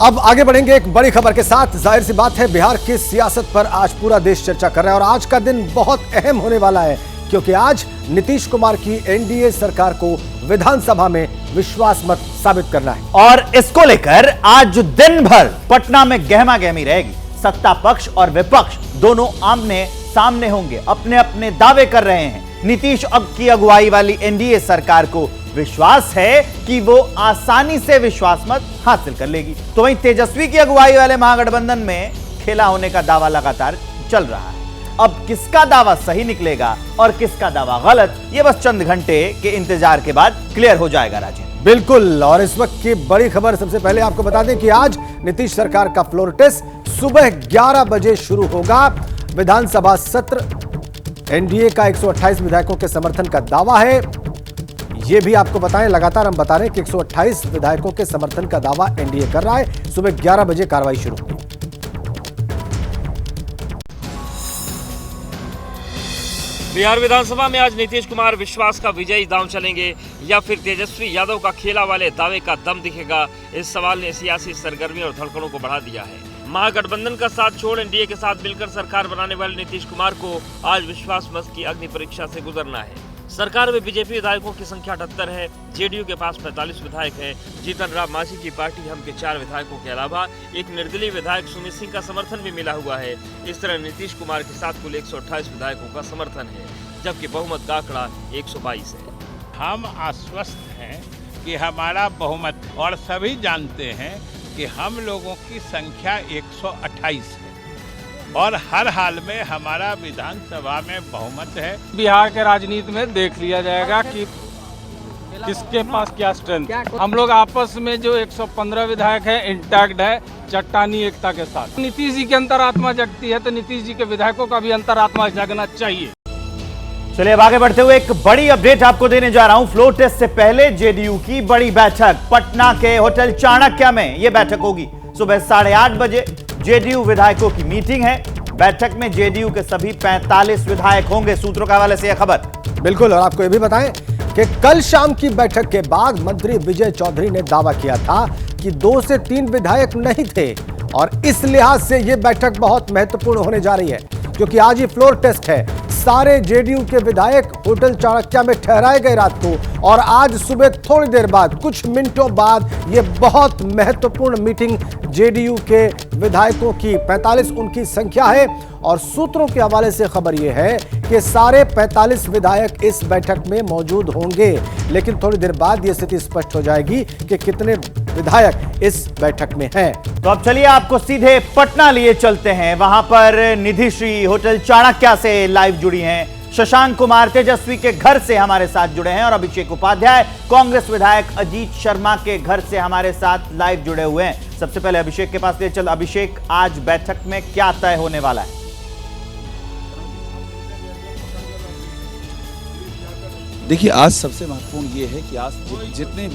अब आगे बढ़ेंगे एक बड़ी खबर के साथ। जाहिर सी बात है, बिहार की सियासत पर आज पूरा देश चर्चा कर रहा है और आज का दिन बहुत अहम होने वाला है, क्योंकि आज नीतीश कुमार की एनडीए सरकार को विधानसभा में विश्वास मत साबित करना है। और इसको लेकर आज दिन भर पटना में गहमा गहमी रहेगी। सत्ता पक्ष और विपक्ष दोनों आमने सामने होंगे, अपने अपने दावे कर रहे हैं। नीतीश की अगुवाई वाली एनडीए सरकार को विश्वास है कि वो आसानी से विश्वास मत हासिल कर लेगी, तो वहीं तेजस्वी की अगुवाई वाले महागठबंधन में खेला होने का दावा लगातार चल रहा है। अब किसका दावा सही निकलेगा और किसका दावा गलत, ये बस चंद घंटे के इंतजार के बाद क्लियर हो जाएगा। राजेंद्र, बिल्कुल। और इस वक्त की बड़ी खबर सबसे पहले आपको बता दें कि आज नीतीश सरकार का फ्लोर टेस्ट सुबह 11 बजे शुरू होगा। विधानसभा सत्र, एनडीए का 128 विधायकों के समर्थन का दावा है। ये भी आपको बताएं, लगातार हम बता रहे हैं कि 128 विधायकों के समर्थन का दावा एनडीए कर रहा है। सुबह 11 बजे कार्रवाई शुरू होगी। बिहार विधानसभा में आज नीतीश कुमार विश्वास का विजयी दांव चलेंगे या फिर तेजस्वी यादव का खेला वाले दावे का दम दिखेगा, इस सवाल ने सियासी सरगर्मी और धड़कनों को बढ़ा दिया है। महागठबंधन का साथ छोड़ एनडीए के साथ मिलकर सरकार बनाने वाले नीतीश कुमार को आज विश्वास मत की अग्नि परीक्षा से गुजरना है। सरकार में बीजेपी विधायकों की संख्या 78 है, जेडीयू के पास 45 विधायक हैं। जीतन राम मांझी की पार्टी हम के 4 विधायकों के अलावा एक निर्दलीय विधायक सुमित सिंह का समर्थन भी मिला हुआ है। इस तरह नीतीश कुमार के साथ कुल 128 विधायकों का समर्थन है, जबकि बहुमत का आंकड़ा 122 है। हम आश्वस्त हैं कि हमारा बहुमत, और सभी जानते हैं कि हम लोगों की संख्या 128 है और हर हाल में हमारा विधानसभा में बहुमत है। बिहार के राजनीति में देख लिया जाएगा कि किसके पास क्या स्ट्रेंथ। हम लोग आपस में जो 115 विधायक है इंटैक्ट है, चट्टानी एकता के साथ। नीतीश जी की अंतरात्मा जगती है तो नीतीश जी के विधायकों का भी अंतरात्मा जगना चाहिए। चलिए अब आगे बढ़ते हुए एक बड़ी अपडेट आपको देने जा रहा हूं। फ्लोर टेस्ट से पहले जेडीयू की बड़ी बैठक पटना के होटल चाणक्य में यह बैठक होगी। सुबह 8:30 बजे जेडीयू विधायकों की मीटिंग है। बैठक में जेडीयू के सभी 45 विधायक होंगे, सूत्रों के हवाले से यह खबर। बिल्कुल। और आपको यह भी बताएं कि कल शाम की बैठक के बाद मंत्री विजय चौधरी ने दावा किया था कि 2 से 3 विधायक नहीं थे, और इस लिहाज से यह बैठक बहुत महत्वपूर्ण होने जा रही है, क्योंकि आज ही फ्लोर टेस्ट है। सारे जेडीयू के विधायक होटल चाणक्य में ठहराए गए रात को, और आज सुबह थोड़ी देर बाद, कुछ मिनटों बाद, ये बहुत महत्वपूर्ण मीटिंग जेडीयू के विधायकों की 45 उनकी संख्या है। और सूत्रों के हवाले से खबर यह है कि सारे 45 विधायक इस बैठक में मौजूद होंगे, लेकिन थोड़ी देर बाद यह स्थिति स्पष्ट हो जाएगी कि कितने विधायक इस बैठक में हैं। तो अब चलिए आपको सीधे पटना लिए चलते हैं। वहां पर निधिश्री होटल चाणक्य से लाइव जुड़ी हैं। शशांक कुमार तेजस्वी के घर से हमारे साथ जुड़े हैं, और अभिषेक उपाध्याय कांग्रेस विधायक अजीत शर्मा के घर से हमारे साथ लाइव जुड़े हुए हैं। सबसे पहले अभिषेक के पास ले चल। अभिषेक, आज बैठक में क्या तय होने वाला है? देखिए, आज सबसे महत्वपूर्ण ये है कि आज जितने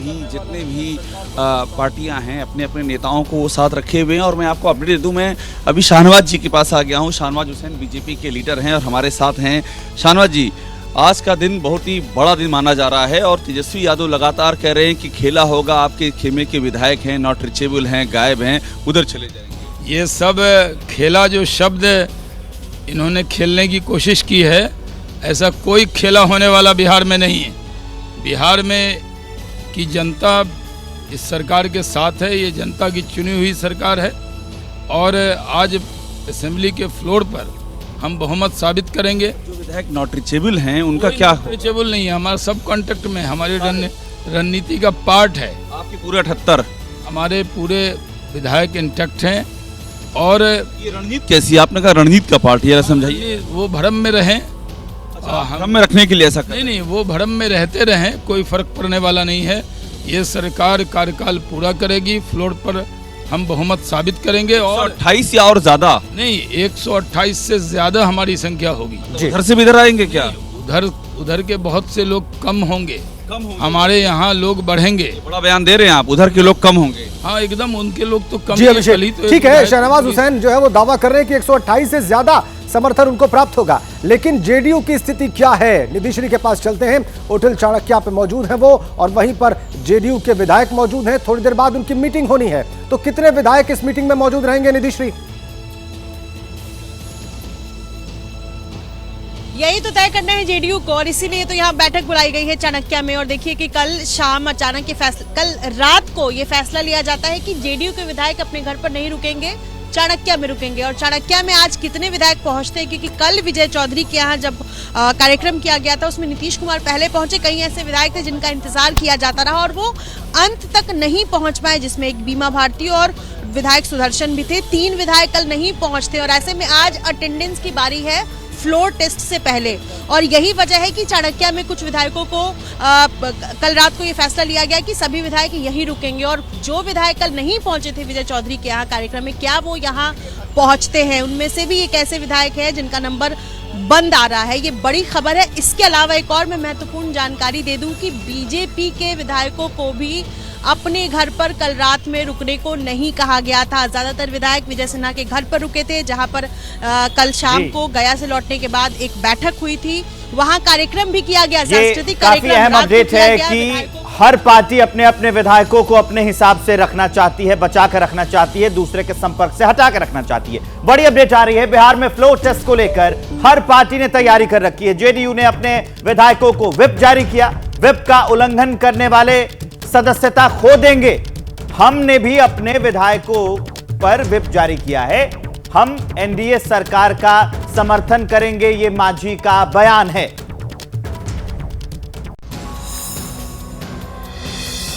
भी पार्टियां हैं अपने अपने नेताओं को वो साथ रखे हुए हैं। और मैं आपको अपडेट दे दूं, मैं अभी शाहनवाज जी के पास आ गया हूं। शाहनवाज हुसैन बीजेपी के लीडर हैं और हमारे साथ हैं। शाहनवाज जी, आज का दिन बहुत ही बड़ा दिन माना जा रहा है, और तेजस्वी यादव लगातार कह रहे हैं कि खेला होगा, आपके खेमे के विधायक हैं, नॉट रिचेबल हैं, गायब हैं, उधर चले जाएंगे। ये सब खेला जो शब्द इन्होंने खेलने की कोशिश की है, ऐसा कोई खेला होने वाला बिहार में नहीं है। बिहार में की जनता इस सरकार के साथ है, ये जनता की चुनी हुई सरकार है, और आज असेंबली के फ्लोर पर हम बहुमत साबित करेंगे। जो विधायक नॉट रिचेबल हैं उनका क्या? रिचेबल नहीं है, हमारा सब कॉन्टेक्ट में, हमारी रणनीति का पार्ट है। आपके पूरे 78 हमारे पूरे विधायक इंटैक्ट हैं। और ये रणनीति कैसी? आपने कहा रणनीति का पार्ट, ये समझाइए। वो भ्रम में रहें, हम में रखने के लिए ऐसा नहीं, वो भ्रम में रहते रहें, कोई फर्क पड़ने वाला नहीं है। ये सरकार कार्यकाल पूरा करेगी, फ्लोर पर हम बहुमत साबित करेंगे। और 128 या और ज्यादा नहीं, 128 से ज्यादा हमारी संख्या होगी। उधर से भी इधर आएंगे क्या? उधर के बहुत से लोग कम होंगे, हमारे यहाँ लोग बढ़ेंगे। बड़ा बयान दे रहे हैं आप, उधर के लोग कम होंगे। हाँ, एकदम उनके लोग तो कम। जी अभिषेक, ठीक है। शाहनवाज हुसैन जो है वो दावा कर रहे हैं कि 128 से ज्यादा समर्थन उनको प्राप्त होगा। लेकिन जेडीयू की स्थिति क्या है, निधिश्री के पास चलते हैं। होटल चाणक्य पे मौजूद है वो, और वहीं पर जेडीयू के विधायक मौजूद हैं। थोड़ी देर बाद उनकी मीटिंग होनी है, तो कितने विधायक इस मीटिंग में मौजूद रहेंगे निधिश्री? यही तो तय करना है जेडीयू को, और इसीलिए तो यहाँ बैठक बुलाई गई है चाणक्य में। और देखिए कि कल शाम अचानक कल रात को ये फैसला लिया जाता है कि जेडीयू के विधायक अपने घर पर नहीं रुकेंगे, चाणक्य में रुकेंगे। और चाणक्य में आज कितने विधायक पहुंचते हैं, क्योंकि कल विजय चौधरी के यहाँ जब कार्यक्रम किया गया था उसमें नीतीश कुमार पहले पहुंचे। कई ऐसे विधायक थे जिनका इंतजार किया जाता रहा और वो अंत तक नहीं पहुंच पाए, जिसमें एक बीमा भारती और विधायक सुदर्शन भी थे। 3 विधायक कल नहीं पहुंचते, और ऐसे में आज अटेंडेंस की बारी है फ्लोर टेस्ट से पहले। और यही वजह है कि चाणक्य में कुछ विधायकों को कल रात को ये फैसला लिया गया कि सभी विधायक यहीं रुकेंगे। और जो विधायक कल नहीं पहुंचे थे विजय चौधरी के यहाँ कार्यक्रम में, क्या वो यहाँ पहुंचते हैं? उनमें से भी एक ऐसे विधायक है जिनका नंबर बंद आ रहा है, ये बड़ी खबर है। इसके अलावा एक और मैं महत्वपूर्ण जानकारी दे दूं कि बीजेपी के विधायकों को भी अपने घर पर कल रात में रुकने को नहीं कहा गया था। ज्यादातर विधायक विजय सिन्हा के घर पर रुके थे, जहां पर कल शाम को गया से लौटने के बाद एक बैठक हुई थी, वहां कार्यक्रम भी किया गया, सांस्कृतिक कार्यक्रम। काफी अहम अपडेट है कि हर पार्टी अपने अपने विधायकों को अपने हिसाब से रखना चाहती है, बचा कर रखना चाहती है, दूसरे के संपर्क से हटा कर रखना चाहती है। बड़ी अपडेट आ रही है, बिहार में फ्लोर टेस्ट को लेकर हर पार्टी ने तैयारी कर रखी है। जेडीयू ने अपने विधायकों को व्हिप जारी किया, व्हिप का उल्लंघन करने वाले सदस्यता खो देंगे। हमने भी अपने विधायकों पर व्हिप जारी किया है, हम एनडीए सरकार का समर्थन करेंगे, ये मांझी का बयान है।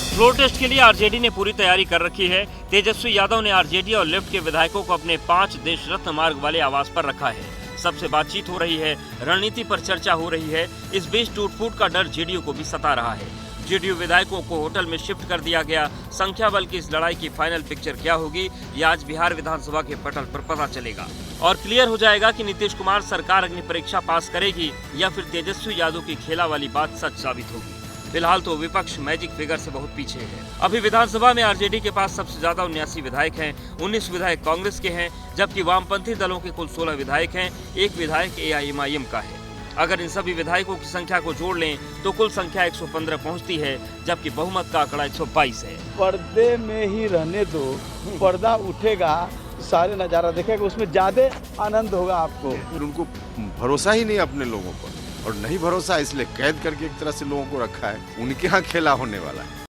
फ्लोर टेस्ट के लिए आरजेडी ने पूरी तैयारी कर रखी है। तेजस्वी यादव ने आरजेडी और लेफ्ट के विधायकों को अपने 5 देश रत्न मार्ग वाले आवास पर रखा है। सबसे बातचीत हो रही है, रणनीति पर चर्चा हो रही है। इस बीच टूट-फूट का डर जेडीयू को भी सता रहा है। जेडीयू विधायकों को होटल में शिफ्ट कर दिया गया। संख्या बल की इस लड़ाई की फाइनल पिक्चर क्या होगी, ये आज बिहार विधानसभा के पटल पर पता चलेगा और क्लियर हो जाएगा कि नीतीश कुमार सरकार अग्नि परीक्षा पास करेगी या फिर तेजस्वी यादव की खेला वाली बात सच साबित होगी। फिलहाल तो विपक्ष मैजिक फिगर से बहुत पीछे है। अभी विधानसभा में आरजेडी के पास सबसे ज्यादा 79 विधायक हैं, 19 विधायक कांग्रेस के हैं, जबकि वामपंथी दलों के कुल 16 विधायक हैं, 1 विधायक एआईएमआईएम का है। अगर इन सभी विधायकों की संख्या को जोड़ लें तो कुल संख्या 115 पहुंचती है, जबकि बहुमत का आंकड़ा 122 है। पर्दे में ही रहने दो, पर्दा उठेगा, सारे नज़ारा देखेगा, उसमें ज़्यादा आनंद होगा आपको। फिर उनको भरोसा ही नहीं अपने लोगों पर, और नहीं भरोसा इसलिए कैद करके एक तरह से लोगों को रखा है। उनके यहाँ खेला होने वाला है।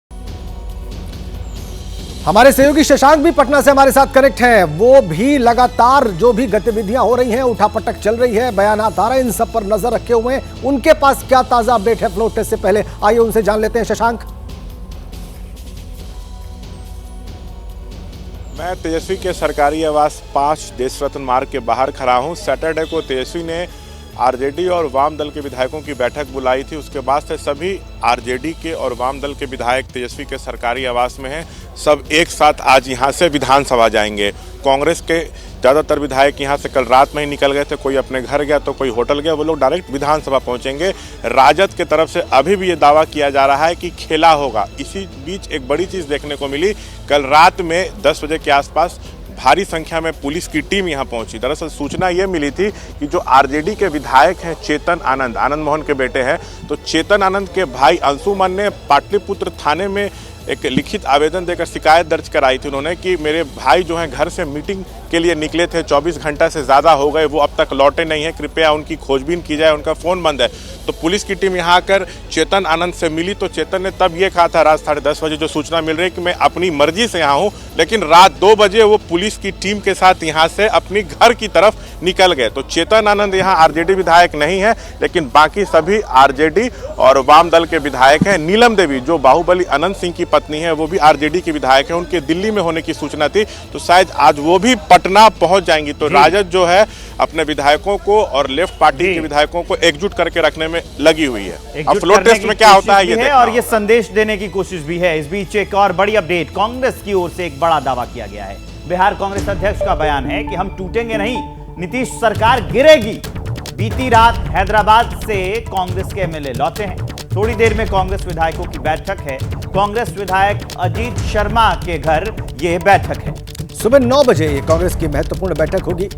हमारे सहयोगी शशांक भी पटना से हमारे साथ कनेक्ट हैं। वो भी लगातार जो भी गतिविधियां हो रही हैं, उठापटक चल रही है, बयानात आ रहे हैं, इन सब पर नजर रखे हुए हैं। उनके पास क्या ताजा अपडेट है फ्लोर टेस्ट से पहले, आइए उनसे जान लेते हैं। शशांक, मैं तेजस्वी के सरकारी आवास 5 देश रत्न मार्ग के बाहर खड़ा हूं। सैटरडे को तेजस्वी ने आरजेडी और वाम दल के विधायकों की बैठक बुलाई थी। उसके बाद से सभी आरजेडी के और वाम दल के विधायक तेजस्वी के सरकारी आवास में हैं। सब एक साथ आज यहां से विधानसभा जाएंगे। कांग्रेस के ज़्यादातर विधायक यहां से कल रात में ही निकल गए थे, कोई अपने घर गया तो कोई होटल गया, वो लोग डायरेक्ट विधानसभा पहुंचेंगे। राजद की तरफ से अभी भी ये दावा किया जा रहा है कि खेला होगा। इसी बीच एक बड़ी चीज़ देखने को मिली, कल रात में 10 बजे के आसपास भारी संख्या में पुलिस की टीम यहां पहुंची। दरअसल सूचना ये मिली थी कि जो आरजेडी के विधायक हैं चेतन आनंद मोहन के बेटे हैं, तो चेतन आनंद के भाई अंशुमन ने पाटलिपुत्र थाने में एक लिखित आवेदन देकर शिकायत दर्ज कराई थी उन्होंने कि मेरे भाई जो हैं घर से मीटिंग के लिए निकले थे, 24 घंटा से ज़्यादा हो गए, वो अब तक लौटे नहीं हैं, कृपया उनकी खोजबीन की जाए, उनका फ़ोन बंद है। तो पुलिस की टीम यहाँ आकर चेतन आनंद से मिली, तो चेतन ने तब ये कहा था रात 10:30 बजे जो सूचना मिल रही है कि मैं अपनी मर्जी से यहाँ हूँ, लेकिन रात 2 बजे वो पुलिस की टीम के साथ यहाँ से अपनी घर की तरफ निकल गए। तो चेतन आनंद यहाँ आरजेडी विधायक नहीं है, लेकिन बाकी सभी आरजेडी और वाम दल के विधायक हैं। नीलम देवी जो बाहुबली अनंत सिंह की पत्नी है, वो भी आरजेडी की विधायक है, उनके दिल्ली में होने की सूचना थी, तो शायद आज वो भी पटना पहुंच जाएंगी। तो राजद जो है अपने विधायकों को और लेफ्ट पार्टी के विधायकों को एकजुट करके रखने में लगी हुई है। अब फ्लोर टेस्ट में क्या होता है ये और ये संदेश देने की कोशिश भी है। इस बीच एक और बड़ी अपडेट, कांग्रेस की ओर से एक बड़ा दावा किया गया है। बिहार कांग्रेस अध्यक्ष का बयान है कि हम टूटेंगे नहीं, नीतीश सरकार गिरेगी। बीती रात हैदराबाद से कांग्रेस के एमएलए लौटे हैं। थोड़ी देर में कांग्रेस विधायकों की बैठक है। कांग्रेस विधायक अजीत शर्मा के घर ये बैठक है। सुबह 9 बजे ये कांग्रेस की महत्वपूर्ण बैठक होगी।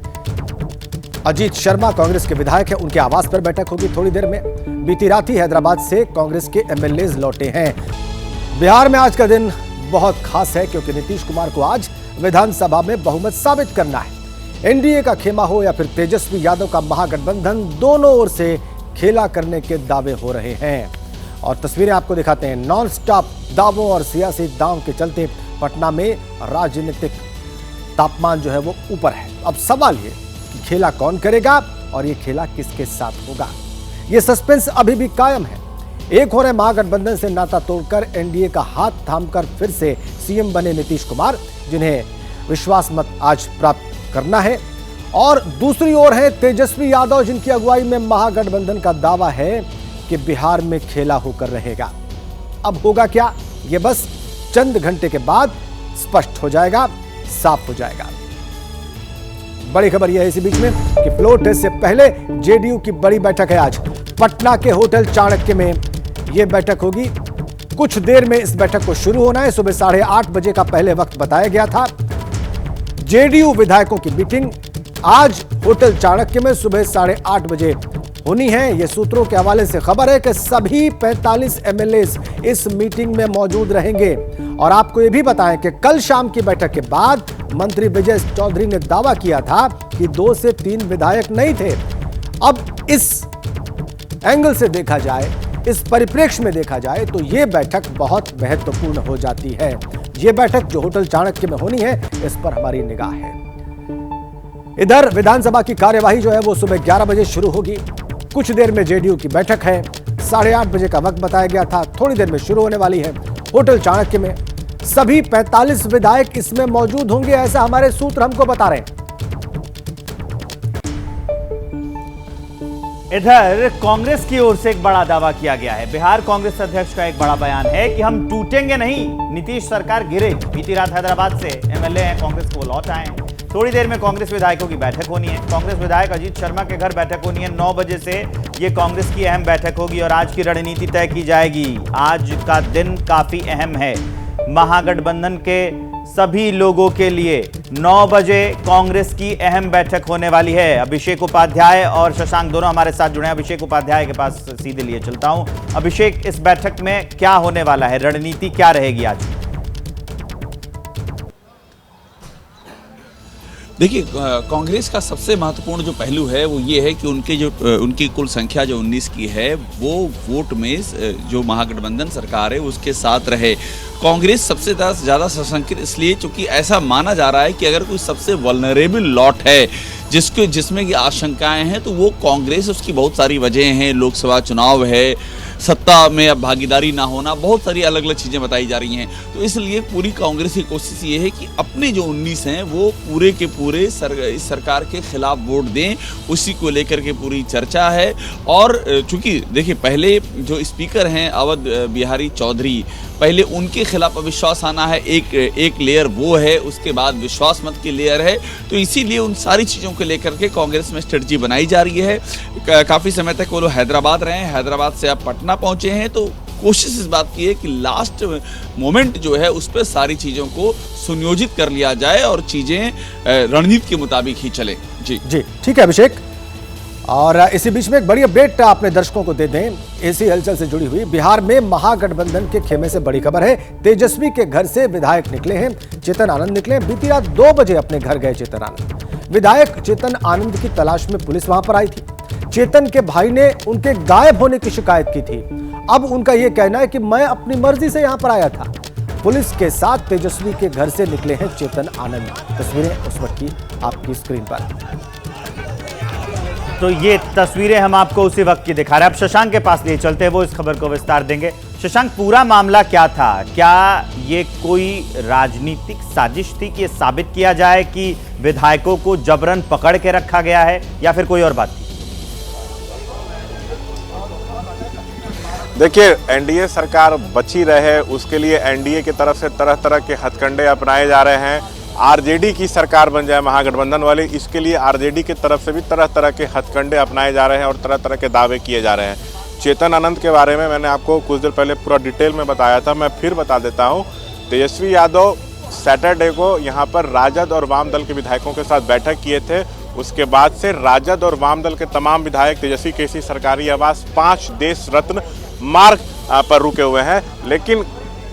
अजीत शर्मा कांग्रेस के विधायक हैं, उनके आवास पर बैठक होगी थोड़ी देर में। बीती रात ही हैदराबाद से कांग्रेस के एमएलएज लौटे हैं। बिहार में आज का दिन बहुत खास है क्योंकि नीतीश कुमार को आज विधानसभा में बहुमत साबित करना है। एनडीए का खेमा हो या फिर तेजस्वी यादव का महागठबंधन, दोनों ओर से खेला करने के दावे हो रहे हैं। और तस्वीरें आपको दिखाते हैं। नॉन स्टॉप दावों और सियासी दांव के चलते पटना में राजनीतिक तापमान जो है वो ऊपर है। अब सवाल ये कि खेला कौन करेगा और ये खेला किसके साथ होगा, ये सस्पेंस अभी भी कायम है। एक हो रहे महागठबंधन से नाता तोड़कर एनडीए का हाथ थामकर फिर से सीएम बने नीतीश कुमार, जिन्हें विश्वास मत आज प्राप्त करना है, और दूसरी ओर है तेजस्वी यादव, जिनकी अगुवाई में महागठबंधन का दावा है कि बिहार में खेला होकर रहेगा। अब होगा क्या, ये बस चंद घंटे के बाद स्पष्ट हो जाएगा, साफ हो जाएगा। बड़ी खबर यह है इसी बीच में कि फ्लोर टेस्ट से पहले जेडीयू की बड़ी बैठक है। आज पटना के होटल चाणक्य में यह बैठक होगी। कुछ देर में इस बैठक को शुरू होना है। सुबह 8:30 बजे का पहले वक्त बताया गया था। जेडीयू विधायकों की मीटिंग आज होटल चाणक्य में सुबह 8:30 बजे होनी है। यह सूत्रों के हवाले से खबर है कि सभी 45 एमएलएज इस मीटिंग में मौजूद रहेंगे। और आपको यह भी बताएं कि कल शाम की बैठक के बाद मंत्री विजय चौधरी ने दावा किया था कि 2 से 3 विधायक नहीं थे। अब इस एंगल से देखा जाए, इस परिप्रेक्ष्य में देखा जाए तो यह बैठक बहुत महत्वपूर्ण हो जाती है। यह बैठक जो होटल चाणक्य में होनी है, इस पर हमारी निगाह है। इधर विधानसभा की कार्यवाही जो है वो सुबह 11 बजे शुरू होगी। कुछ देर में जेडीयू की बैठक है। 8:30 बजे का वक्त बताया गया था, थोड़ी देर में शुरू होने वाली है। होटल चाणक्य में सभी 45 विधायक इसमें मौजूद होंगे, ऐसा हमारे सूत्र हमको बता रहे हैं। इधर कांग्रेस की ओर से एक बड़ा दावा किया गया है। बिहार कांग्रेस अध्यक्ष का एक बड़ा बयान है कि हम टूटेंगे नहीं, नीतीश सरकार गिरेगी। बीती रात हैदराबाद से एमएलए हैं कांग्रेस को, वो लौट आए हैं। थोड़ी देर में कांग्रेस विधायकों की बैठक होनी है। कांग्रेस विधायक अजीत शर्मा के घर बैठक होनी है। 9 बजे से ये कांग्रेस की अहम बैठक होगी और आज की रणनीति तय की जाएगी। आज का दिन काफी अहम है महागठबंधन के सभी लोगों के लिए। 9 बजे कांग्रेस की अहम बैठक होने वाली है। अभिषेक उपाध्याय और शशांक दोनों हमारे साथ जुड़े हैं। अभिषेक उपाध्याय के पास सीधे लिए चलता हूं। अभिषेक, इस बैठक में क्या होने वाला है, रणनीति क्या रहेगी आज? देखिए, कांग्रेस का सबसे महत्वपूर्ण जो पहलू है वो ये है कि उनकी कुल संख्या जो 19 की है वो वोट में जो महागठबंधन सरकार है उसके साथ रहे। कांग्रेस सबसे ज़्यादा सशंकित इसलिए क्योंकि ऐसा माना जा रहा है कि अगर कोई सबसे वल्नरेबल लॉट है जिसमें की आशंकाएं हैं तो वो कांग्रेस। उसकी बहुत सारी वजह हैं, लोकसभा चुनाव है, सत्ता में अब भागीदारी ना होना, बहुत सारी अलग अलग चीज़ें बताई जा रही हैं। तो इसलिए पूरी कांग्रेस की कोशिश ये है कि अपने जो 19 हैं वो पूरे के पूरे इस सरकार के खिलाफ वोट दें, उसी को लेकर के पूरी चर्चा है। और चूंकि देखिए, पहले जो स्पीकर हैं अवध बिहारी चौधरी, पहले उनके खिलाफ अविश्वास आना है, एक लेयर वो है, उसके बाद विश्वास मत की लेयर है। तो इसीलिए उन सारी चीज़ों को लेकर के कांग्रेस में स्ट्रेटजी बनाई जा रही है। काफ़ी समय तक वो लोग हैदराबाद रहे हैं, हैदराबाद से अब पटना पहुंचे हैं। तो कोशिश इस बात की है कि लास्ट मोमेंट जो है उस पर सारी चीज़ों को सुनियोजित कर लिया जाए और चीज़ें रणनीति के मुताबिक ही चले। जी, ठीक है अभिषेक। और इसी बीच में एक बड़ी अपडेट अपने दर्शकों को दे दें, इसी हलचल से जुड़ी हुई। बिहार में महागठबंधन के खेमे से बड़ी खबर है। तेजस्वी के घर से विधायक निकले हैं, चेतन आनंद निकले। बीती रात 2 बजे अपने घर गए चेतन आनंद। विधायक चेतन आनंद की तलाश में पुलिस वहां पर आई थी। चेतन के भाई ने उनके गायब होने की शिकायत की थी। अब उनका यह कहना है कि मैं अपनी मर्जी से यहां पर आया था। पुलिस के साथ तेजस्वी के घर से निकले हैं चेतन आनंद। तस्वीरें उस वक्त की आपकी स्क्रीन पर। तो ये तस्वीरें हम आपको उसी वक्त की दिखा रहे हैं। अब शशांक के पास लिए चलते हैं, वो इस खबर को विस्तार देंगे। शशांक, पूरा मामला क्या था? क्या ये कोई राजनीतिक साजिश थी कि ये साबित किया जाए कि विधायकों को जबरन पकड़ के रखा गया है, या फिर कोई और बात थी? देखिए, एनडीए सरकार बची रहे उसके लिए एनडीए की तरफ से तरह तरह के हथकंडे अपनाए जा रहे हैं। आरजेडी की सरकार बन जाए महागठबंधन वाली, इसके लिए आरजेडी की तरफ से भी तरह तरह के हथकंडे अपनाए जा रहे हैं और तरह तरह के दावे किए जा रहे हैं। चेतन आनंद के बारे में मैंने आपको कुछ देर पहले पूरा डिटेल में बताया था, मैं फिर बता देता हूं। तेजस्वी यादव सैटरडे को यहां पर राजद और वाम दल के विधायकों के साथ बैठक किए थे। उसके बाद से राजद और वाम दल के तमाम विधायक तेजस्वी केसी सरकारी आवास 5 देश रत्न मार्ग पर रुके हुए हैं। लेकिन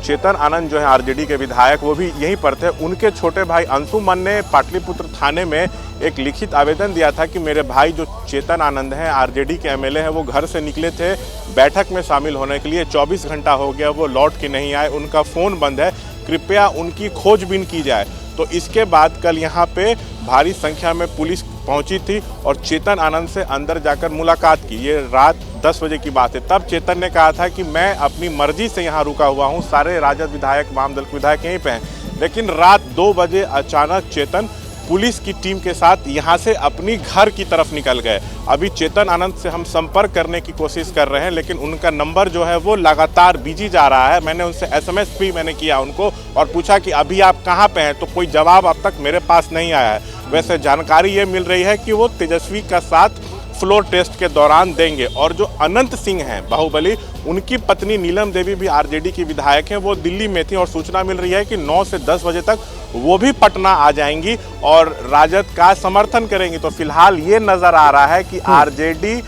चेतन आनंद जो है आरजेडी के विधायक, वो भी यहीं पर थे। उनके छोटे भाई अंशुमन ने पाटलिपुत्र थाने में एक लिखित आवेदन दिया था कि मेरे भाई जो चेतन आनंद हैं, आरजेडी के एमएलए हैं, वो घर से निकले थे बैठक में शामिल होने के लिए, 24 घंटा हो गया वो लौट के नहीं आए, उनका फ़ोन बंद है, कृपया उनकी खोजबीन की जाए। तो इसके बाद कल यहाँ पे भारी संख्या में पुलिस पहुंची थी और चेतन आनंद से अंदर जाकर मुलाकात की। ये रात 10 बजे की बात है। तब चेतन ने कहा था कि मैं अपनी मर्जी से यहाँ रुका हुआ हूँ, सारे राजद विधायक, वाम दल के विधायक यहीं पे हैं। लेकिन रात 2 बजे अचानक चेतन पुलिस की टीम के साथ यहाँ से अपनी घर की तरफ निकल गए। अभी चेतन आनंद से हम संपर्क करने की कोशिश कर रहे हैं, लेकिन उनका नंबर जो है वो लगातार बिजी जा रहा है। मैंने उनसे SMS भी किया उनको और पूछा कि अभी आप कहाँ पे हैं, तो कोई जवाब अब तक मेरे पास नहीं आया है। वैसे जानकारी ये मिल रही है कि वो तेजस्वी का साथ फ्लोर टेस्ट के दौरान देंगे। और जो अनंत सिंह हैं बाहुबली, उनकी पत्नी नीलम देवी भी आरजेडी की विधायक हैं, वो दिल्ली में थी और सूचना मिल रही है कि 9 से 10 बजे तक वो भी पटना आ जाएंगी और राजद का समर्थन करेंगी। तो फिलहाल ये नजर आ रहा है कि आरजेडी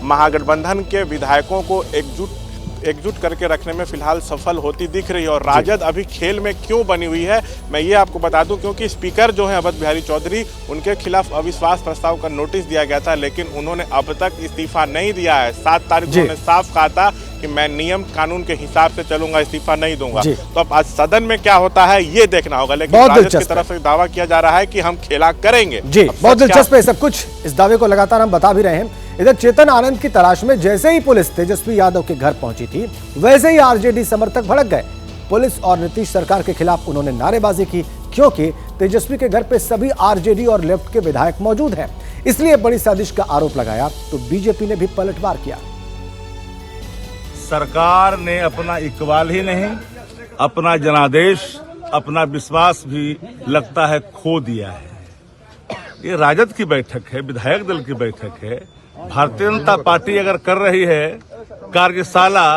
महागठबंधन के विधायकों को एकजुट करके रखने में फिलहाल सफल होती दिख रही है। और राजद अभी खेल में क्यों बनी हुई है, मैं ये आपको बता दूं, क्योंकि स्पीकर जो है अवध बिहारी चौधरी, उनके खिलाफ अविश्वास प्रस्ताव का नोटिस दिया गया था, लेकिन उन्होंने अब तक इस्तीफा नहीं दिया है। 7 तारीख को उन्होंने साफ कहा था कि मैं नियम कानून के हिसाब से चलूंगा, इस्तीफा नहीं दूंगा। तो अब आज सदन में क्या होता है ये देखना होगा। लेकिन राजद की तरफ से दावा किया जा रहा है कि हम खेला करेंगे। जी, बहुत दिलचस्प है सब कुछ। इस दावे को लगातार हम बता भी रहे हैं। इधर चेतन आनंद की तलाश में जैसे ही पुलिस तेजस्वी यादव के घर पहुंची थी, वैसे ही आरजेडी समर्थक भड़क गए। पुलिस और नीतीश सरकार के खिलाफ उन्होंने नारेबाजी की, क्योंकि तेजस्वी के घर पे सभी आरजेडी और लेफ्ट के विधायक मौजूद हैं। इसलिए बड़ी साजिश का आरोप लगाया तो बीजेपी ने भी पलटवार किया। सरकार ने अपना इकबाल ही नहीं, अपना जनादेश, अपना विश्वास भी लगता है खो दिया है। ये राजद की बैठक है, विधायक दल की बैठक है। भारतीय जनता पार्टी अगर कर रही है कार्यशाला,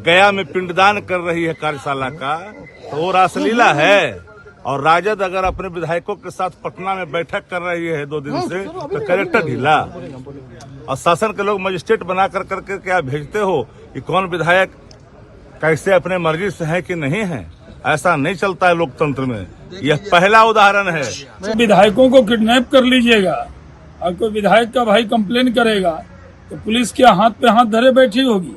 गया में पिंडदान कर रही है कार्यशाला का, तो वो रासलीला है। और राजद अगर अपने विधायकों के साथ पटना में बैठक कर रही है 2 दिन से, तो कैरेक्टर ढीला। और शासन के लोग मजिस्ट्रेट बना कर करके क्या भेजते हो कि कौन विधायक कैसे अपने मर्जी से है कि नहीं है? ऐसा नहीं चलता है लोकतंत्र में। यह पहला उदाहरण है। विधायकों को किडनैप कर लीजिएगा और कोई विधायक का भाई कंप्लेन करेगा तो पुलिस क्या हाथ पे हाथ धरे बैठी होगी?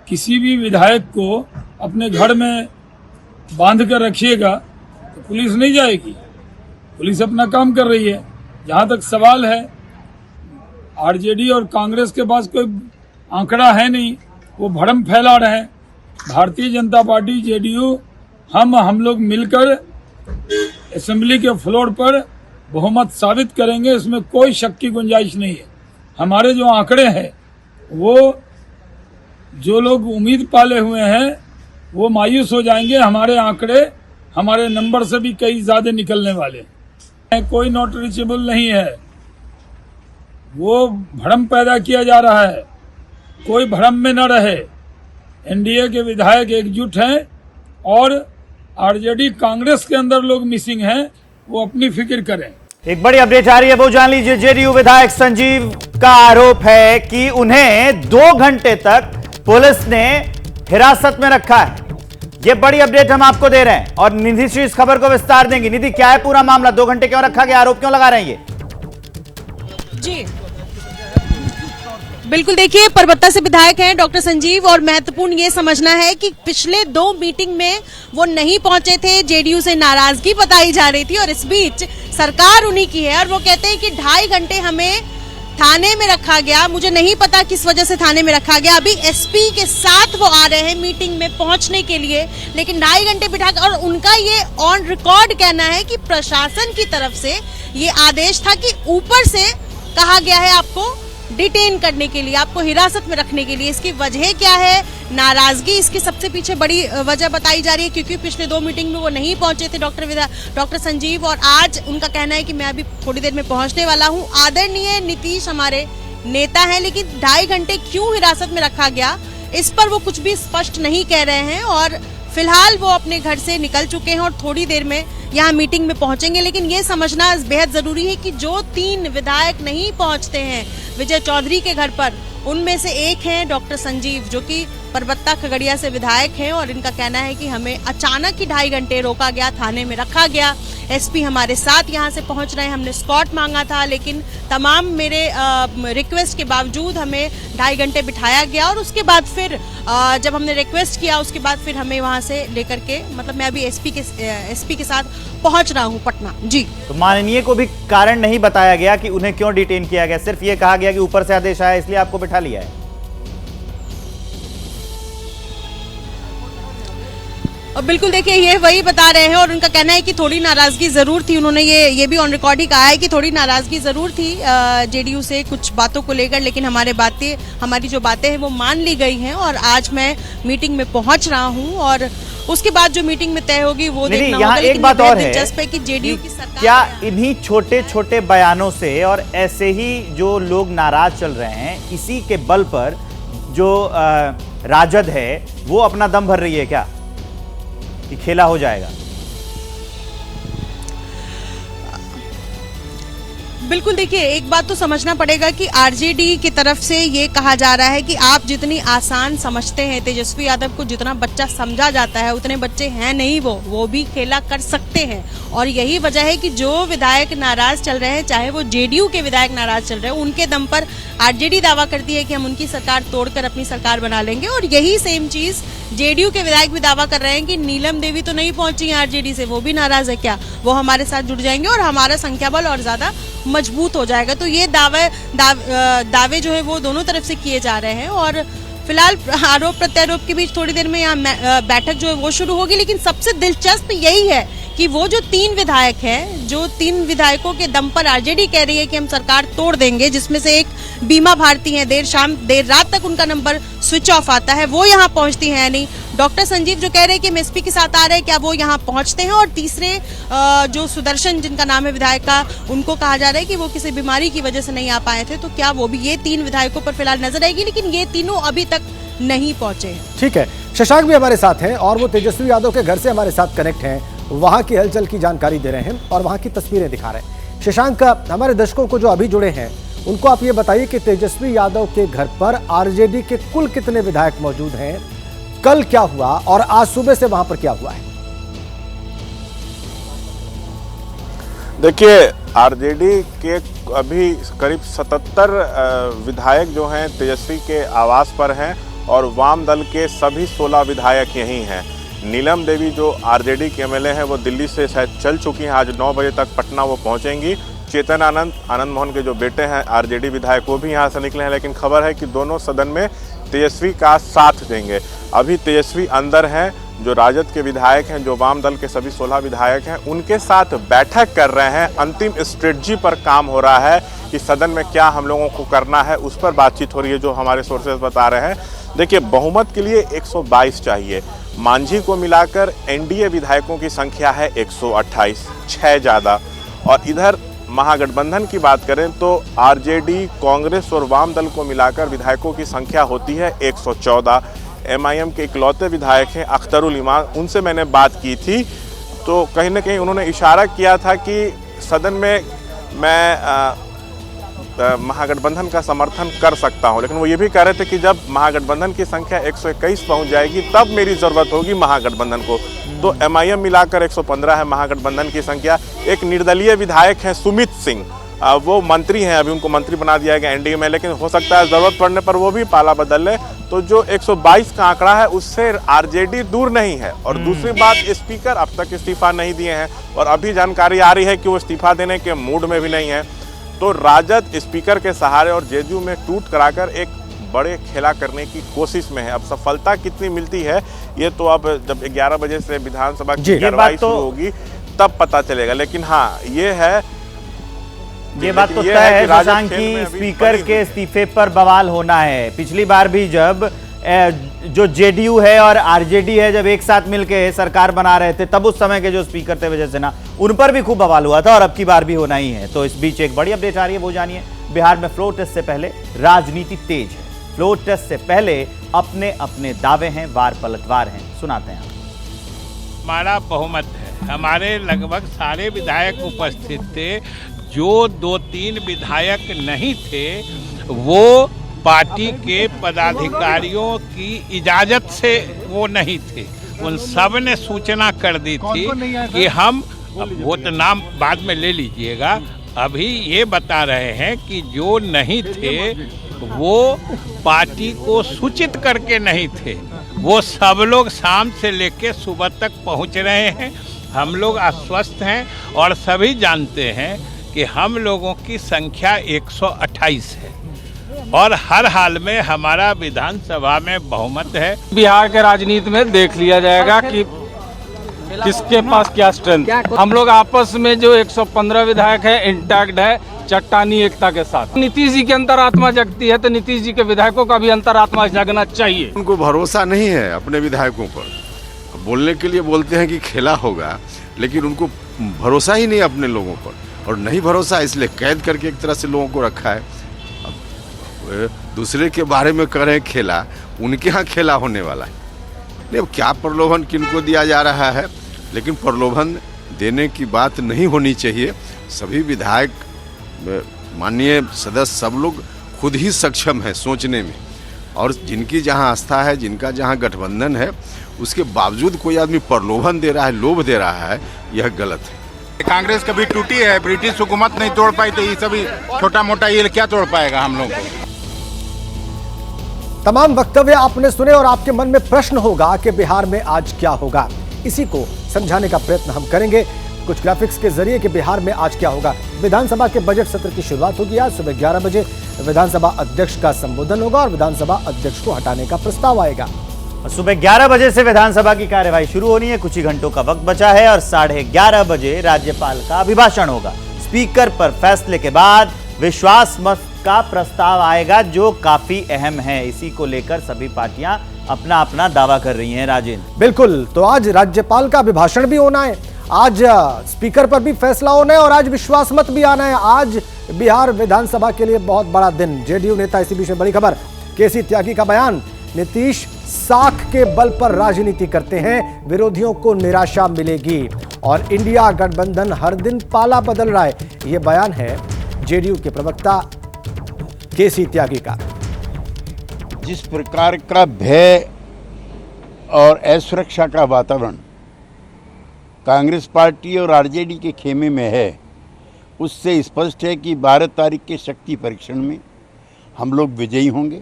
किसी भी विधायक को अपने घर में बांध कर रखिएगा तो पुलिस नहीं जाएगी। पुलिस अपना काम कर रही है। जहां तक सवाल है, आरजेडी और कांग्रेस के पास कोई आंकड़ा है नहीं, वो भ्रम फैला रहे हैं। भारतीय जनता पार्टी, जेडीयू, हम लोग मिलकर असेंबली के फ्लोर पर बहुमत साबित करेंगे, इसमें कोई शक की गुंजाइश नहीं है। हमारे जो आंकड़े हैं, वो जो लोग उम्मीद पाले हुए हैं वो मायूस हो जाएंगे। हमारे आंकड़े हमारे नंबर से भी कई ज्यादा निकलने वाले हैं। कोई नॉट रीचेबल नहीं है, वो भ्रम पैदा किया जा रहा है। कोई भ्रम में न रहे। एनडीए के विधायक एकजुट हैं और आरजेडी कांग्रेस के अंदर लोग मिसिंग हैं, वो अपनी फिक्र करें। एक बड़ी अपडेट आ रही है, वो जान लीजिए। जेडीयू विधायक संजीव का आरोप है कि उन्हें 2 घंटे तक पुलिस ने हिरासत में रखा है। ये बड़ी अपडेट हम आपको दे रहे हैं और निधि श्री इस खबर को विस्तार देंगी। निधि, क्या है पूरा मामला? 2 घंटे क्यों रखा गया? आरोप क्यों लगा रहे हैं ये? जी बिल्कुल, देखिए, परबत्ता से विधायक हैं डॉक्टर संजीव, और महत्वपूर्ण ये समझना है कि पिछले 2 मीटिंग में वो नहीं पहुंचे थे। जेडीयू से नाराजगी बताई जा रही थी और इस बीच सरकार उन्हीं की है और वो कहते हैं कि 2.5 घंटे हमें थाने में रखा गया। मुझे नहीं पता किस वजह से थाने में रखा गया। अभी एसपी के साथ वो आ रहे हैं मीटिंग में पहुंचने के लिए, लेकिन 2.5 घंटे बिठा, और उनका ये ऑन रिकॉर्ड कहना है कि प्रशासन की तरफ से ये आदेश था कि ऊपर से कहा गया है आपको डिटेन करने के लिए, आपको हिरासत में रखने के लिए। इसकी वजह क्या है? नाराजगी इसके सबसे पीछे बड़ी वजह बताई जा रही है, क्योंकि पिछले 2 मीटिंग में वो नहीं पहुंचे थे डॉक्टर संजीव, और आज उनका कहना है कि मैं अभी थोड़ी देर में पहुंचने वाला हूं। आदरणीय नीतीश हमारे नेता हैं, लेकिन 2.5 घंटे क्यों हिरासत में रखा गया, इस पर वो कुछ भी स्पष्ट नहीं कह रहे हैं। और फिलहाल वो अपने घर से निकल चुके हैं और थोड़ी देर में यहाँ मीटिंग में पहुंचेंगे। लेकिन ये समझना बेहद जरूरी है कि जो 3 विधायक नहीं पहुंचते हैं विजय चौधरी के घर पर, उनमें से एक हैं डॉक्टर संजीव, जो कि परबत्ता खगड़िया से विधायक हैं, और इनका कहना है कि हमें अचानक ही 2.5 घंटे रोका गया, थाने में रखा गया। एसपी हमारे साथ यहाँ से पहुँच रहे हैं, हमने स्कॉट मांगा था, लेकिन तमाम मेरे रिक्वेस्ट के बावजूद हमें 2.5 घंटे बिठाया गया। और उसके बाद फिर जब हमने रिक्वेस्ट किया, उसके बाद फिर हमें वहाँ से लेकर के, मतलब मैं अभी एसपी के साथ पहुँच रहा हूँ पटना। जी, तो माननीय को भी कारण नहीं बताया गया कि उन्हें क्यों डिटेन किया गया, सिर्फ ये कहा गया कि ऊपर से आदेश आया इसलिए आपको बिठा लिया है। और बिल्कुल देखिए, ये वही बता रहे हैं, और उनका कहना है कि थोड़ी नाराजगी जरूर थी। उन्होंने ये भी ऑन रिकॉर्ड ही कहा है कि थोड़ी नाराजगी जरूर थी जेडीयू से कुछ बातों को लेकर, लेकिन हमारी जो बातें हैं वो मान ली गई हैं। और आज मैं मीटिंग में पहुंच रहा हूं, और उसके बाद जो मीटिंग में तय होगी वो देखना होगा। लेकिन एक बात और है कि जेडीयू की सरकार, क्या इन्हीं छोटे छोटे बयानों से और ऐसे ही जो लोग नाराज चल रहे हैं, इसी के बल पर जो राजद है वो अपना दम भर रही है क्या कि खेला हो जाएगा? बिल्कुल देखिए, एक बात तो समझना पड़ेगा कि आरजेडी की तरफ से ये कहा जा रहा है कि आप जितनी आसान समझते हैं तेजस्वी यादव को, जितना बच्चा समझा जाता है उतने बच्चे हैं नहीं, वो भी खेला कर सकते हैं। और यही वजह है कि जो विधायक नाराज चल रहे हैं, चाहे वो जेडीयू के विधायक नाराज चल रहे हैं, उनके दम पर आरजेडी दावा करती है कि हम उनकी सरकार तोड़कर अपनी सरकार बना लेंगे। और यही सेम चीज जेडीयू के विधायक भी दावा कर रहे हैं कि नीलम देवी तो नहीं पहुंची है आरजेडी से, वो भी नाराज है क्या, वो हमारे साथ जुड़ जाएंगे और हमारा संख्या बल और ज्यादा मजबूत हो जाएगा। तो ये दावे जो है वो दोनों तरफ से किए जा रहे हैं। और फिलहाल आरोप प्रत्यारोप के बीच थोड़ी देर में यहाँ बैठक जो है वो शुरू होगी। लेकिन सबसे दिलचस्प यही है कि वो जो 3 विधायक हैं, जो 3 विधायकों के दम पर आरजेडी कह रही है कि हम सरकार तोड़ देंगे, जिसमें से एक बीमा भारती है, देर रात तक उनका नंबर स्विच ऑफ आता है, वो यहाँ पहुंचती है नहीं। डॉक्टर संजीव जो कह रहे हैं कि हम एसपी के साथ आ रहे हैं, क्या वो यहाँ पहुंचते हैं? और तीसरे जो सुदर्शन जिनका नाम है विधायक का, उनको कहा जा रहा है कि वो किसी बीमारी की वजह से नहीं आ पाए थे, तो क्या वो भी, ये 3 विधायकों पर फिलहाल नजर आएगी। लेकिन ये तीनों अभी तक नहीं पहुंचे। ठीक है, शशांक भी हमारे साथ हैं और वो तेजस्वी यादव के घर से हमारे साथ कनेक्ट हैं, वहां की हलचल की जानकारी दे रहे हैं और वहां की तस्वीरें दिखा रहे हैं। शशांक, हमारे दर्शकों को जो अभी जुड़े हैं उनको आप ये बताइए कि तेजस्वी यादव के घर पर आरजेडी के कुल कितने विधायक मौजूद हैं, कल क्या हुआ और आज सुबह से वहां पर क्या हुआ है? देखिए, आरजेडी के अभी करीब 77 विधायक जो हैं तेजस्वी के आवास पर हैं, और वाम दल के सभी 16 विधायक यहीं हैं। नीलम देवी जो आरजेडी के एमएलए हैं वो दिल्ली से शायद चल चुकी हैं, आज 9 बजे तक पटना वो पहुंचेंगी। चेतन आनंद मोहन के जो बेटे हैं आरजेडी विधायक, वो भी यहाँ से निकले हैं, लेकिन खबर है कि दोनों सदन में तेजस्वी का साथ देंगे। अभी तेजस्वी अंदर हैं, जो राजद के विधायक हैं, जो वाम दल के सभी 16 विधायक हैं, उनके साथ बैठक कर रहे हैं। अंतिम स्ट्रेटजी पर काम हो रहा है कि सदन में क्या हम लोगों को करना है, उस पर बातचीत हो रही है, जो हमारे सोर्सेज बता रहे हैं। देखिए, बहुमत के लिए 122 चाहिए, मांझी को मिलाकर एनडीए विधायकों की संख्या है 128, 6 ज़्यादा। और इधर महागठबंधन की बात करें तो आरजेडी, कांग्रेस और वाम दल को मिलाकर विधायकों की संख्या होती है 114। एमआईएम के इकलौते विधायक हैं अख्तरुल इमाम, उनसे मैंने बात की थी, तो कहीं ना कहीं उन्होंने इशारा किया था कि सदन में मैं महागठबंधन का समर्थन कर सकता हूं, लेकिन वो ये भी कह रहे थे कि जब महागठबंधन की संख्या 121 पहुंच जाएगी तब मेरी ज़रूरत होगी महागठबंधन को। तो एमआईएम मिलाकर 115 है महागठबंधन की संख्या। एक निर्दलीय विधायक हैं सुमित सिंह, वो मंत्री हैं, अभी उनको मंत्री बना दिया गया एनडीए में, लेकिन हो सकता है ज़रूरत पड़ने पर वो भी पाला बदल ले। तो जो 122 का आंकड़ा है उससे आरजेडी दूर नहीं है। और दूसरी बात, स्पीकर अब तक इस्तीफा नहीं दिए हैं और अभी जानकारी आ रही है कि वो इस्तीफा देने के मूड में भी नहीं है। तो राजद स्पीकर के सहारे और जेडीयू में टूट कराकर एक बड़े खेला करने की कोशिश में है। अब सफलता कितनी मिलती है ये तो अब जब 11 बजे से विधानसभा की कार्यवाही शुरू होगी तब पता चलेगा। लेकिन हाँ, ये बात तो तय है शशांक की स्पीकर के इस्तीफे पर बवाल होना है। पिछली बार भी जब जो जेडीयू है और आरजेडी है जब एक साथ मिलकर सरकार बना रहे थे, तब उस समय के जो स्पीकर थे विजय सिन्हा, उन पर भी खूब बवाल हुआ था और अब की बार भी होना ही है। तो इस बीच एक बड़ी अपडेट आ रही है, वो जानिए। बिहार में फ्लोर टेस्ट से पहले राजनीति तेज है। फ्लोर टेस्ट से पहले अपने अपने दावे हैं, वार पलटवार हैं, सुनाते हैं। हमारा बहुमत है। हमारे लगभग सारे विधायक उपस्थित थे। जो 2-3 विधायक नहीं थे वो पार्टी के पदाधिकारियों की इजाज़त से वो नहीं थे। उन सब ने सूचना कर दी थी कि हम, वो तो नाम बाद में ले लीजिएगा, अभी ये बता रहे हैं कि जो नहीं थे वो पार्टी को सूचित करके नहीं थे। वो सब लोग शाम से लेकर सुबह तक पहुंच रहे हैं। हम लोग आश्वस्त हैं और सभी जानते हैं कि हम लोगों की संख्या 128 है और हर हाल में हमारा विधानसभा में बहुमत है। बिहार के राजनीति में देख लिया जाएगा कि किसके पास क्या स्ट्रेंथ। हम लोग आपस में जो 115 विधायक है इंटैक्ट है चट्टानी एकता के साथ। नीतीश जी की अंतरात्मा जगती है तो नीतीश जी के विधायकों का भी अंतरात्मा जगना चाहिए। उनको भरोसा नहीं है अपने विधायकों पर। बोलने के लिए बोलते हैं कि खेला होगा, लेकिन उनको भरोसा ही नहीं अपने लोगों पर, और नहीं भरोसा इसलिए कैद करके एक तरह से लोगों को रखा है। अब दूसरे के बारे में कर रहे हैं खेला, उनके यहाँ खेला होने वाला है। नहीं, क्या प्रलोभन किनको दिया जा रहा है, लेकिन प्रलोभन देने की बात नहीं होनी चाहिए। सभी विधायक, माननीय सदस्य, सब लोग खुद ही सक्षम है सोचने में, और जिनकी जहां आस्था है, जिनका जहां गठबंधन है, उसके बावजूद कोई आदमी प्रलोभन दे रहा है, लोभ दे रहा है, यह गलत है। कांग्रेस कभी टूटी है, ब्रिटिश हुकूमत नहीं तोड़ पाई, तो ये सभी छोटा मोटा ये क्या तोड़ पाएगा हम लोग को। तमाम वक्तव्य आपने सुने और आपके मन में प्रश्न होगा कि बिहार में आज क्या होगा। इसी को समझाने का प्रयत्न हम करेंगे कुछ ग्राफिक्स के जरिए कि बिहार में आज क्या होगा। विधानसभा के बजट सत्र की शुरुआत होगी। आज सुबह 11 बजे विधानसभा अध्यक्ष का संबोधन होगा और विधानसभा अध्यक्ष को हटाने का प्रस्ताव आएगा। सुबह 11 बजे से विधानसभा की कार्यवाही शुरू होनी है। कुछ ही घंटों का वक्त बचा है और 11:30 बजे राज्यपाल का अभिभाषण होगा। स्पीकर पर फैसले के बाद विश्वास मत का प्रस्ताव आएगा जो काफी अहम है। इसी को लेकर सभी पार्टियां अपना अपना दावा कर रही हैं। राजेंद्र, बिल्कुल, तो आज राज्यपाल का अभिभाषण भी होना है, आज स्पीकर पर भी फैसला होना है और आज विश्वास मत भी आना है। आज बिहार विधानसभा के लिए बहुत बड़ा दिन। जेडीयू नेता, इसी बीच में बड़ी खबर, केसी त्यागी का बयान, नीतीश साख के बल पर राजनीति करते हैं, विरोधियों को निराशा मिलेगी और इंडिया गठबंधन हर दिन पाला बदल रहा है। यह बयान है जेडीयू के प्रवक्ता केसी त्यागी का। जिस प्रकार का भय और असुरक्षा का वातावरण कांग्रेस पार्टी और आरजेडी के खेमे में है, उससे स्पष्ट है कि 12 तारीख के शक्ति परीक्षण में हम लोग विजयी होंगे।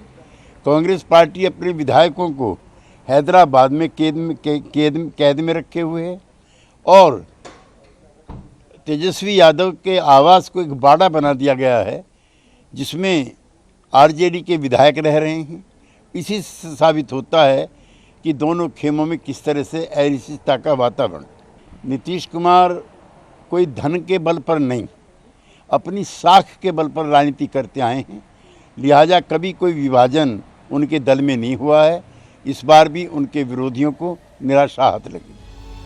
कांग्रेस पार्टी अपने विधायकों को हैदराबाद में कैद में रखे हुए है और तेजस्वी यादव के आवास को एक बाड़ा बना दिया गया है जिसमें आरजेडी के विधायक रह रहे हैं। इसी से साबित होता है कि दोनों खेमों में किस तरह से अनिश्चितता का वातावरण। नीतीश कुमार कोई धन के बल पर नहीं, अपनी साख के बल पर राजनीति करते आए हैं, लिहाजा कभी कोई विभाजन उनके दल में नहीं हुआ है। इस बार भी उनके विरोधियों को निराशा हाथ लगी।